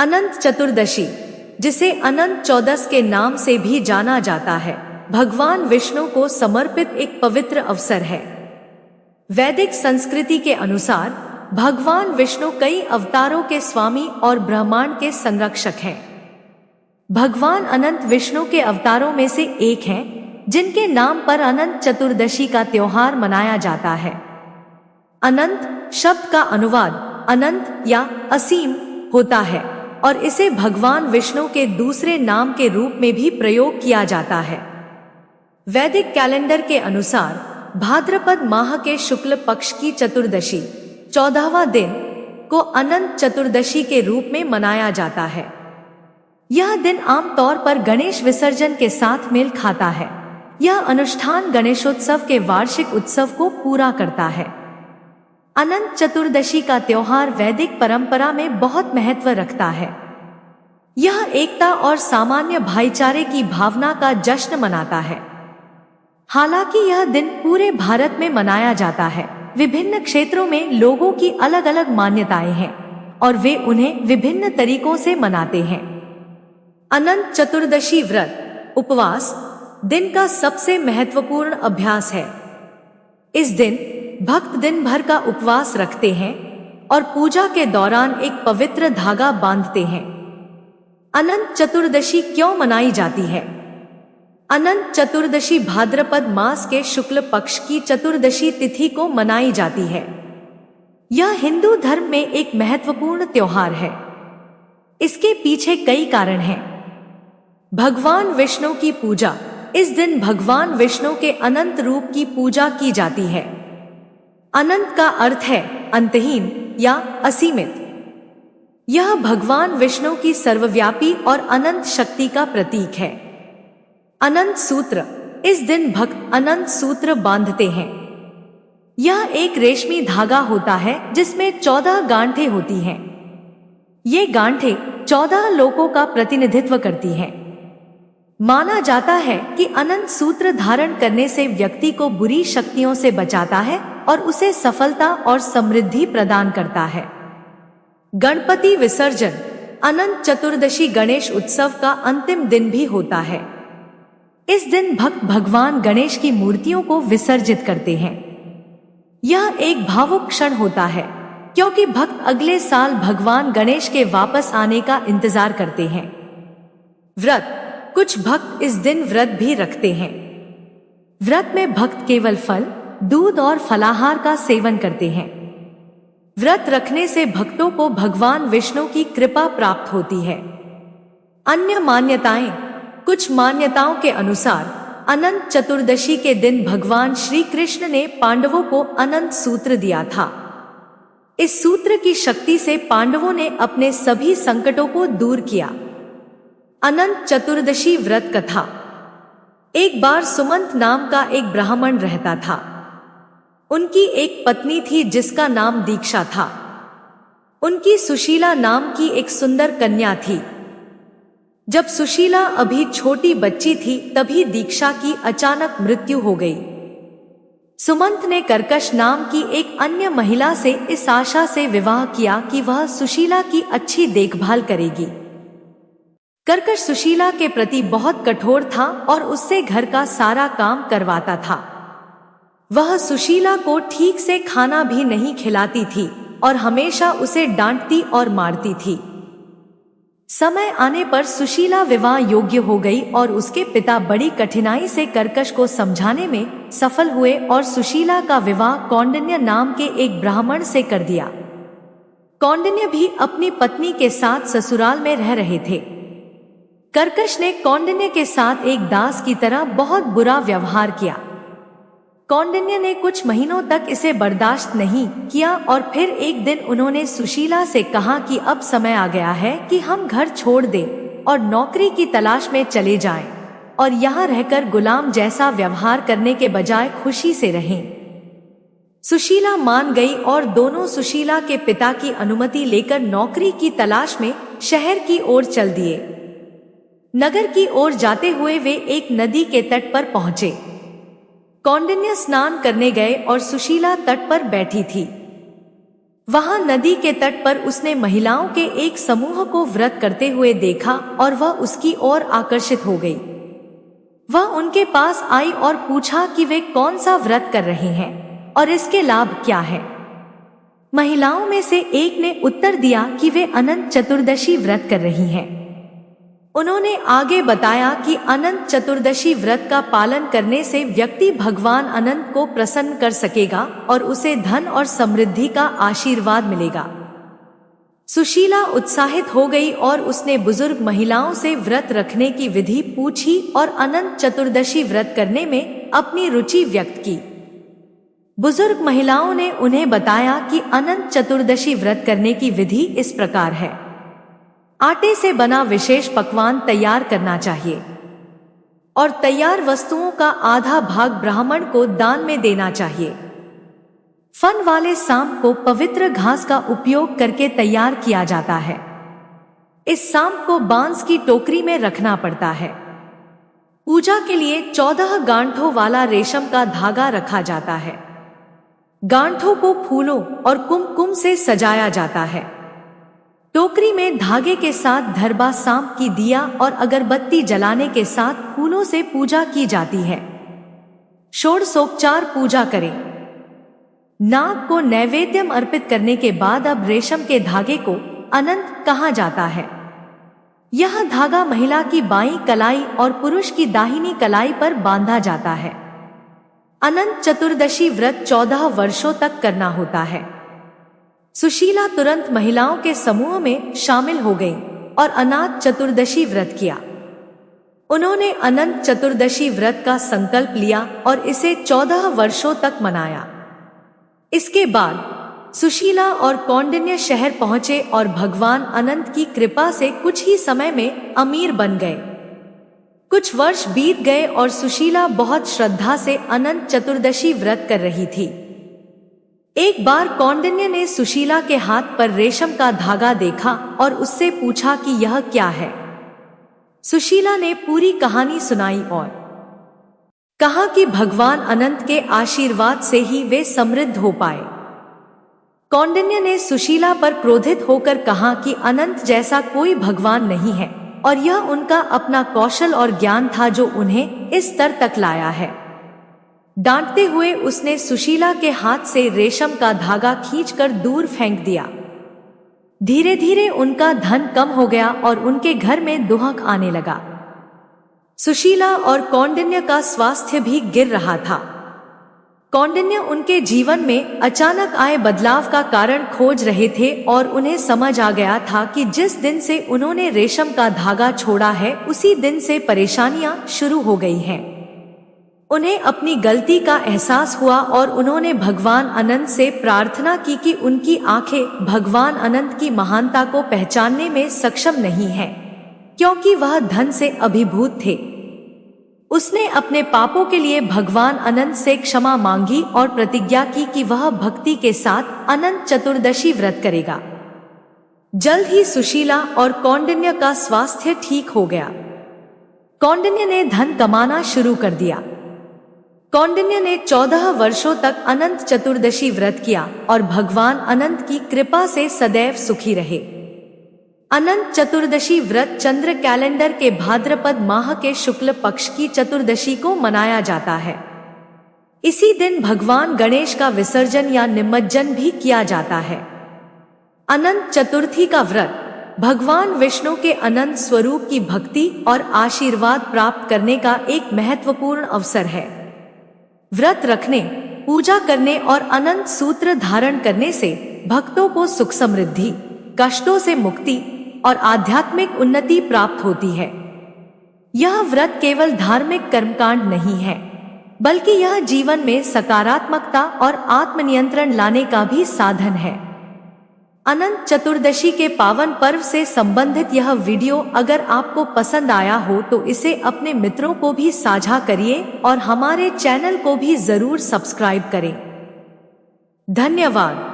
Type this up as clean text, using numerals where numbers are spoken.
अनंत चतुर्दशी, जिसे अनंत चौदस के नाम से भी जाना जाता है, भगवान विष्णु को समर्पित एक पवित्र अवसर है। वैदिक संस्कृति के अनुसार भगवान विष्णु कई अवतारों के स्वामी और ब्रह्मांड के संरक्षक हैं। भगवान अनंत विष्णु के अवतारों में से एक हैं, जिनके नाम पर अनंत चतुर्दशी का त्योहार मनाया जाता है। अनंत शब्द का अनुवाद अनंत या असीम होता है और इसे भगवान विष्णु के दूसरे नाम के रूप में भी प्रयोग किया जाता है। वैदिक कैलेंडर के अनुसार भाद्रपद माह के शुक्ल पक्ष की चतुर्दशी 14वां दिन को अनंत चतुर्दशी के रूप में मनाया जाता है। यह दिन आमतौर पर गणेश विसर्जन के साथ मेल खाता है। यह अनुष्ठान गणेशोत्सव के वार्षिक उत्सव को पूरा करता है। अनंत चतुर्दशी का त्योहार वैदिक परंपरा में बहुत महत्व रखता है। यह एकता और सामान्य भाईचारे की भावना का जश्न मनाता है। हालांकि यह दिन पूरे भारत में मनाया जाता है, विभिन्न क्षेत्रों में लोगों की अलग अलग मान्यताएं हैं और वे उन्हें विभिन्न तरीकों से मनाते हैं। अनंत चतुर्दशी व्रत उपवास दिन का सबसे महत्वपूर्ण अभ्यास है। इस दिन भक्त दिन भर का उपवास रखते हैं और पूजा के दौरान एक पवित्र धागा बांधते हैं। अनंत चतुर्दशी क्यों मनाई जाती है? अनंत चतुर्दशी भाद्रपद मास के शुक्ल पक्ष की चतुर्दशी तिथि को मनाई जाती है। यह हिंदू धर्म में एक महत्वपूर्ण त्योहार है। इसके पीछे कई कारण हैं। भगवान विष्णु की पूजा, इस दिन भगवान विष्णु के अनंत रूप की पूजा की जाती है। अनंत का अर्थ है अंतहीन या असीमित। यह भगवान विष्णु की सर्वव्यापी और अनंत शक्ति का प्रतीक है। अनंत सूत्र, इस दिन भक्त अनंत सूत्र बांधते हैं। यह एक रेशमी धागा होता है जिसमें 14 गांठें होती हैं। ये गांठें 14 लोकों का प्रतिनिधित्व करती हैं। माना जाता है कि अनंत सूत्र धारण करने से व्यक्ति को बुरी शक्तियों से बचाता है और उसे सफलता और समृद्धि प्रदान करता है। गणपति विसर्जन, अनंत चतुर्दशी गणेश उत्सव का अंतिम दिन भी होता है। इस दिन भक्त भगवान गणेश की मूर्तियों को विसर्जित करते हैं। यह एक भावुक क्षण होता है क्योंकि भक्त अगले साल भगवान गणेश के वापस आने का इंतजार करते हैं। व्रत, कुछ भक्त इस दिन व्रत भी रखते हैं। व्रत में भक्त केवल फल, दूध और फलाहार का सेवन करते हैं। व्रत रखने से भक्तों को भगवान विष्णु की कृपा प्राप्त होती है। अन्य मान्यताएं, कुछ मान्यताओं के अनुसार अनंत चतुर्दशी के दिन भगवान श्री कृष्ण ने पांडवों को अनंत सूत्र दिया था। इस सूत्र की शक्ति से पांडवों ने अपने सभी संकटों को दूर किया। अनंत चतुर्दशी व्रत कथा। एक बार सुमंत नाम का एक ब्राह्मण रहता था। उनकी एक पत्नी थी जिसका नाम दीक्षा था। उनकी सुशीला नाम की एक सुंदर कन्या थी। जब सुशीला अभी छोटी बच्ची थी तभी दीक्षा की अचानक मृत्यु हो गई। सुमंत ने कर्कश नाम की एक अन्य महिला से इस आशा से विवाह किया कि वह सुशीला की अच्छी देखभाल करेगी। कर्कश सुशीला के प्रति बहुत कठोर था और उससे घर का सारा काम करवाता था। वह सुशीला को ठीक से खाना भी नहीं खिलाती थी और हमेशा उसे डांटती और मारती थी। समय आने पर सुशीला विवाह योग्य हो गई और उसके पिता बड़ी कठिनाई से कर्कश को समझाने में सफल हुए और सुशीला का विवाह कौंडिन्य नाम के एक ब्राह्मण से कर दिया। कौंडिन्य भी अपनी पत्नी के साथ ससुराल में रह रहे थे। कर्कश ने कौंडिन्य के साथ एक दास की तरह बहुत बुरा व्यवहार किया। कौंडिन्य ने कुछ महीनों तक इसे बर्दाश्त नहीं किया और फिर एक दिन उन्होंने सुशीला से कहा कि अब समय आ गया है कि हम घर छोड़ दें और नौकरी की तलाश में चले जाएं और यहाँ रहकर गुलाम जैसा व्यवहार करने के बजाय खुशी से रहें। सुशीला मान गई और दोनों सुशीला के पिता की अनुमति लेकर नौकरी की तलाश में शहर की ओर चल दिए। नगर की ओर जाते हुए वे एक नदी के तट पर पहुंचे। कौंडिन्य स्नान करने गए और सुशीला तट पर बैठी थी। वहां नदी के तट पर उसने महिलाओं के एक समूह को व्रत करते हुए देखा और वह उसकी ओर आकर्षित हो गई। वह उनके पास आई और पूछा कि वे कौन सा व्रत कर रहे हैं और इसके लाभ क्या है। महिलाओं में से एक ने उत्तर दिया कि वे अनंत चतुर्दशी व्रत कर रही हैं। उन्होंने आगे बताया कि अनंत चतुर्दशी व्रत का पालन करने से व्यक्ति भगवान अनंत को प्रसन्न कर सकेगा और उसे धन और समृद्धि का आशीर्वाद मिलेगा। सुशीला उत्साहित हो गई और उसने बुजुर्ग महिलाओं से व्रत रखने की विधि पूछी और अनंत चतुर्दशी व्रत करने में अपनी रुचि व्यक्त की। बुजुर्ग महिलाओं ने उन्हें बताया कि अनंत चतुर्दशी व्रत करने की विधि इस प्रकार है। आटे से बना विशेष पकवान तैयार करना चाहिए और तैयार वस्तुओं का आधा भाग ब्राह्मण को दान में देना चाहिए। फन वाले सांप को पवित्र घास का उपयोग करके तैयार किया जाता है। इस सांप को बांस की टोकरी में रखना पड़ता है। पूजा के लिए 14 गांठों वाला रेशम का धागा रखा जाता है। गांठों को फूलों और कुमकुम से सजाया जाता है। टोकरी में धागे के साथ धरबा सांप की दिया और अगरबत्ती जलाने के साथ फूलों से पूजा की जाती है। षोडशोपचार पूजा करें। नाग को नैवेद्यम अर्पित करने के बाद अब रेशम के धागे को अनंत कहा जाता है। यह धागा महिला की बाईं कलाई और पुरुष की दाहिनी कलाई पर बांधा जाता है। अनंत चतुर्दशी व्रत 14 वर्षों तक करना होता है। सुशीला तुरंत महिलाओं के समूह में शामिल हो गई और अनंत चतुर्दशी व्रत किया। उन्होंने अनंत चतुर्दशी व्रत का संकल्प लिया और इसे 14 वर्षों तक मनाया। इसके बाद सुशीला और कौंडिन्य शहर पहुंचे और भगवान अनंत की कृपा से कुछ ही समय में अमीर बन गए। कुछ वर्ष बीत गए और सुशीला बहुत श्रद्धा से अनंत चतुर्दशी व्रत कर रही थी। एक बार कौंडिन्य ने सुशीला के हाथ पर रेशम का धागा देखा और उससे पूछा कि यह क्या है। सुशीला ने पूरी कहानी सुनाई और कहा कि भगवान अनंत के आशीर्वाद से ही वे समृद्ध हो पाए। कौंडिन्य ने सुशीला पर क्रोधित होकर कहा कि अनंत जैसा कोई भगवान नहीं है और यह उनका अपना कौशल और ज्ञान था जो उन्हें इस स्तर तक लाया है। डांटते हुए उसने सुशीला के हाथ से रेशम का धागा खींचकर दूर फेंक दिया। धीरे धीरे उनका धन कम हो गया और उनके घर में दुहक आने लगा। सुशीला और कौंडिन्य का स्वास्थ्य भी गिर रहा था। कौंडिन्य उनके जीवन में अचानक आए बदलाव का कारण खोज रहे थे और उन्हें समझ आ गया था कि जिस दिन से उन्होंने रेशम का धागा छोड़ा है उसी दिन से परेशानियां शुरू हो गई हैं। उन्हें अपनी गलती का एहसास हुआ और उन्होंने भगवान अनंत से प्रार्थना की कि उनकी आंखें भगवान अनंत की महानता को पहचानने में सक्षम नहीं हैं, क्योंकि वह धन से अभिभूत थे। उसने अपने पापों के लिए भगवान अनंत से क्षमा मांगी और प्रतिज्ञा की कि वह भक्ति के साथ अनंत चतुर्दशी व्रत करेगा। जल्द ही सुशीला और कौंडिन्य का स्वास्थ्य ठीक हो गया। कौंडिन्य ने धन कमाना शुरू कर दिया। कौंडिन्य ने 14 वर्षों तक अनंत चतुर्दशी व्रत किया और भगवान अनंत की कृपा से सदैव सुखी रहे। अनंत चतुर्दशी व्रत चंद्र कैलेंडर के भाद्रपद माह के शुक्ल पक्ष की चतुर्दशी को मनाया जाता है। इसी दिन भगवान गणेश का विसर्जन या निमज्जन भी किया जाता है। अनंत चतुर्थी का व्रत भगवान विष्णु के अनंत स्वरूप की भक्ति और आशीर्वाद प्राप्त करने का एक महत्वपूर्ण अवसर है। व्रत रखने, पूजा करने और अनंत सूत्र धारण करने से भक्तों को सुख समृद्धि, कष्टों से मुक्ति और आध्यात्मिक उन्नति प्राप्त होती है। यह व्रत केवल धार्मिक कर्मकांड नहीं है, बल्कि यह जीवन में सकारात्मकता और आत्मनियंत्रण लाने का भी साधन है। अनंत चतुर्दशी के पावन पर्व से संबंधित यह वीडियो अगर आपको पसंद आया हो तो इसे अपने मित्रों को भी साझा करिए और हमारे चैनल को भी जरूर सब्सक्राइब करें। धन्यवाद।